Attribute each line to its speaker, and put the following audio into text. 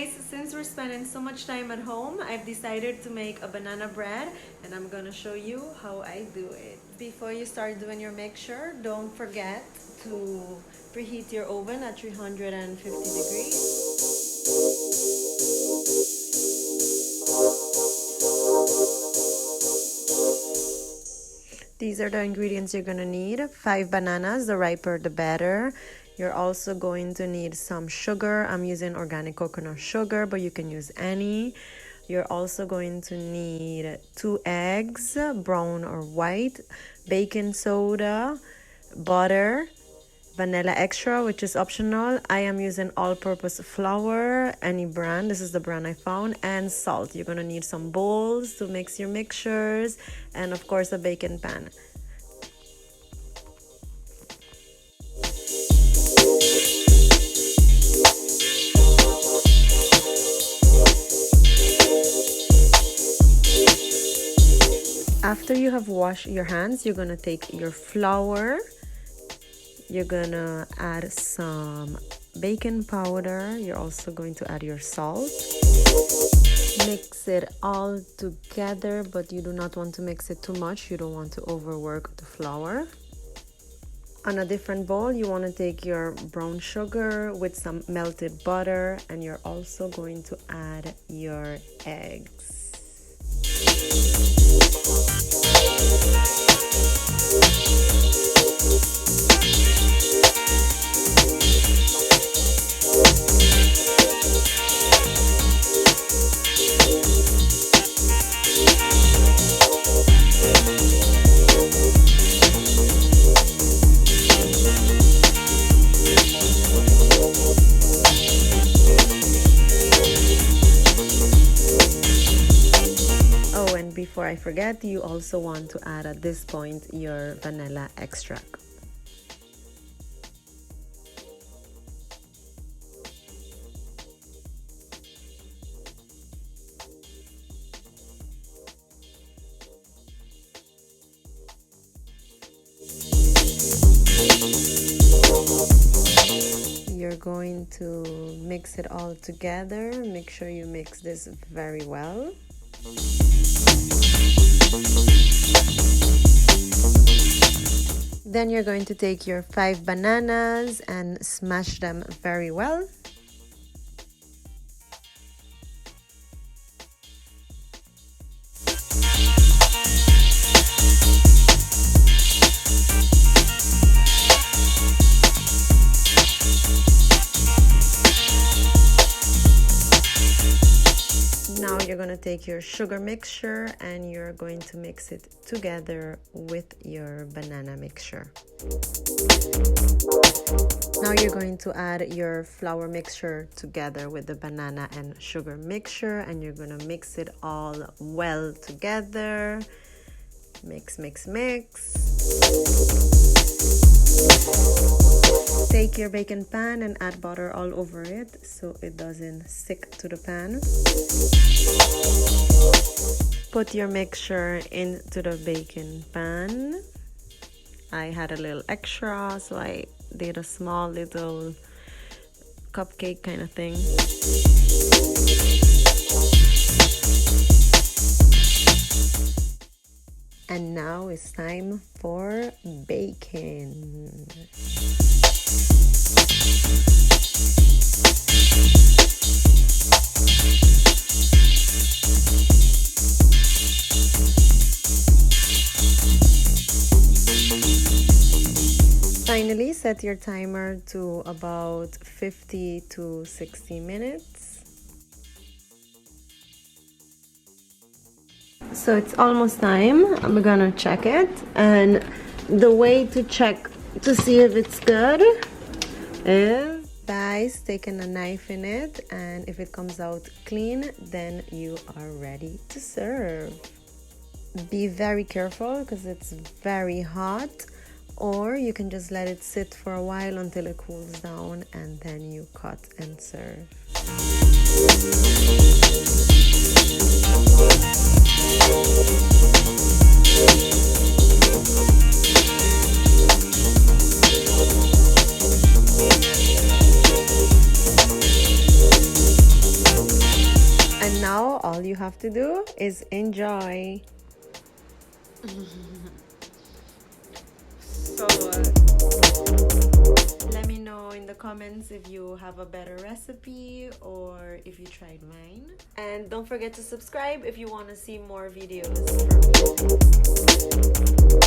Speaker 1: guys, since we're spending so much time at home, I've decided to make a banana bread and I'm gonna show you how I do it. Before you start doing your mixture, don't forget to preheat your oven at 350 degrees. These are the ingredients you're gonna need. 5 bananas, the riper the better. You're also going to need some sugar. I'm using organic coconut sugar, but you can use any. You're also going to need 2 eggs, brown or white, baking soda, butter, vanilla extra, which is optional. I am using all-purpose flour, any brand. This is the brand I found, and salt. You're gonna need some bowls to mix your mixtures, and of course a baking pan. After you have washed your hands, you're gonna take your flour. You're gonna add some baking powder. You're also going to add your salt. Mix it all together, but you do not want to mix it too much. You don't want to overwork the flour. On a different bowl, you want to take your brown sugar with some melted butter, and you're also going to add your eggs. Before I forget, you also want to add at this point your vanilla extract. You're going to mix it all together. Make sure you mix this very well. Then you're going to take your 5 bananas and smash them very well. Now you're going to take your sugar mixture and you're going to mix it together with your banana mixture. Now you're going to add your flour mixture together with the banana and sugar mixture, and you're going to mix it all well together. Mix, mix, mix. Take your baking pan and add butter all over it so it doesn't stick to the pan. Put your mixture into the baking pan. I had a little extra, so I did a small little cupcake kind of thing. And now it's time for baking. Finally, set your timer to about 50 to 60 minutes. So it's almost time. I'm gonna check it, and the way to check to see if it's good is by sticking a knife in it, and if it comes out clean, then you are ready to serve. Be very careful because it's very hot, or you can just let it sit for a while until it cools down and then you cut and serve. all you have to do is enjoy. So let me know in the comments if you have a better recipe or if you tried mine. And don't forget to subscribe if you want to see more videos from me.